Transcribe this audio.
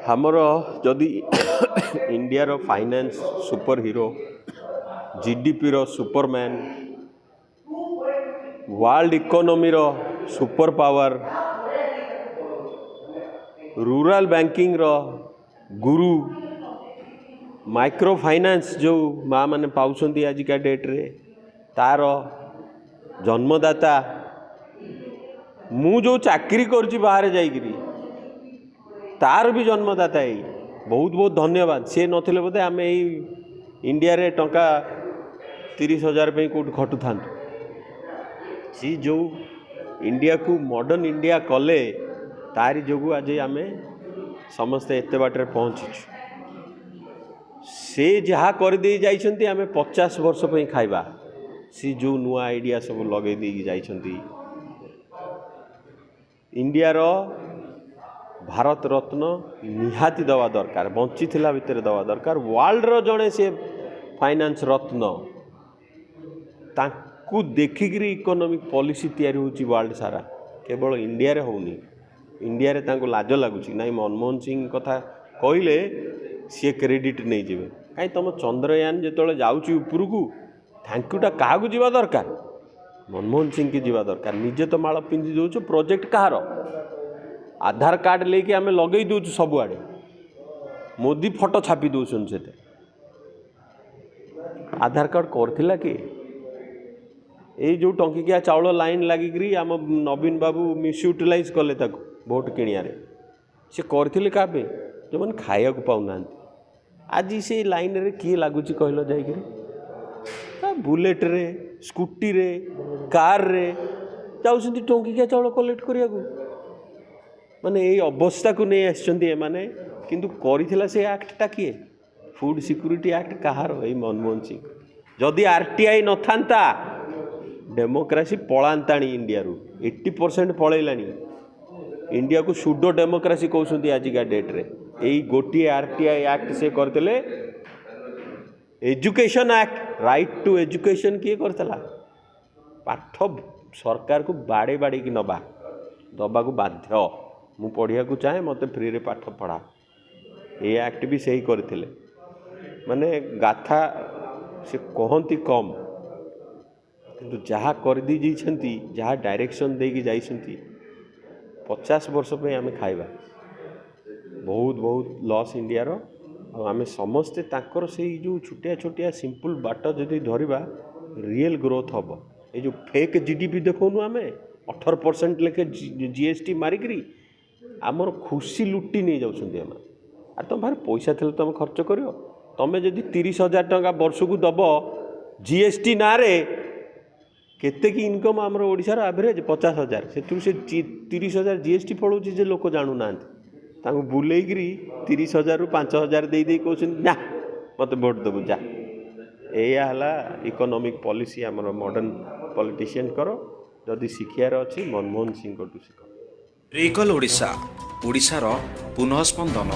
हमर जदि इंडिया रो finance super hero GDP रो Superman world economy रो super power rural banking रो गुरु micro finance जो माँ मैंने पाउछंती आजिका डेट रे तार जन्मदाता मु जो चाकरी करछि बाहर जाइकरी तार भी जन्मदाता यही बहुत बहुत धन्यवाद सी नथिले बोधे आम इंडिया रे टंका 30,000 पे कौट खटु था सी जो इंडिया को मॉडर्न इंडिया कले तारी जोगु आज आम समस्ते एत बाटर पहुँचु से जहाँ कर दे जाइछंती आमे 50 वर्ष पे खाइबा सी जो नुआ आइडिया सब लगे दे जाइछंती इंडिया रो भारत रत्न निहाती दवा दरकार बंची थिला भितर दवा दरकार वर्ल्ड रो जड़े से फाइनेंस रत्न ताकू देखिकी इकोनॉमिक पॉलिसी तैयारी होची वर्ल्ड सारा केवल इंडिया रे होनी इंडिया रे तांको लाज लागुची नाई मनमोहन सिंह कथा कहले सी क्रेडिट नहीं जीवे कहीं तुम चंद्रयान जो जाऊँगी उपरकू थैंक्यूटा क्या जीवा दरकार मनमोहन सिंह की जीवा दरकार निजे तो माड़ पिंधि दौचु प्रोजेक्ट कହାର आधार कार्ड लेके आम लगे दौचु सबुआड़े मोदी फोटो छापी दौन से आधार कार्ड करथिला कि यही जो टंकिकिया चाउल लाइन लगिकी आम नवीन बाबू मिसयूटिलाइज कले भोट किणियारे से करथिले का जो मैंने खाया पाऊना आज से लाइन रे किए लगुच कहल जाइए बुलेट रे स्कूटी रे कार रे जाऊँ टंकिकिया चाउल कलेक्ट करिया माने यही अवस्था को नहीं आसछंती माने किंतु करिथिला से एक्टटा किए फूड सिक्योरिटी एक्ट कहार यही मनमोहन सिंह जदि आरटीआई न थांता डेमोक्रेसी पलांताणी इंडिया रू 80% पलैलानी इंडिया को सुडो डेमोक्रेसी कहते आजिका डेट रे यही गोटे आरटीआई एक्ट से करते education act right to education किए करतला पाठ सरकार को बाड़े बाड़े की नबा दबा को बाध्य मु पढ़िया को चाहे मत फ्री रे पाठ पढ़ा ये एक्ट भी सही करते माने गाथा से कहती कम किंतु जहाँ कर दी जाइछंती जहाँ डायरेक्शन देकी जाइछंती 50 वर्ष पे आमे खाइबा बहुत बहुत लॉस इंडिया रो आम समस्ते ताकर से जो छोटिया छोटिया सिंपल बाट जदि धरिबा रियल ग्रोथ हम ये जो फेक जीडीपी देखौनु आम 18% लेखे जीएसटी मारिकी आमर खुशी लुटी नहीं जाउछंती आम आ तुम भार पैसा थे तुम खर्च कर तुम जदि 30,000 टंका वर्ष को दब जीएसटी ना रे केते की इनकम आमर ओडिशार एवरेज 50,000 से 30,000 जीएसटी पड़ोची जे लोक जानू ना बुलेगी 30,000 रु 5,000 दे कहते ना मत भोट देबू जा या इकोनॉमिक पॉलिसी आमर मॉडर्न पॉलिटिशियन करो जदि शिक्षार अच्छी मनमोहन सिंह को शिख रीगल ओडिशा ओडिशार पुनः स्पंदन।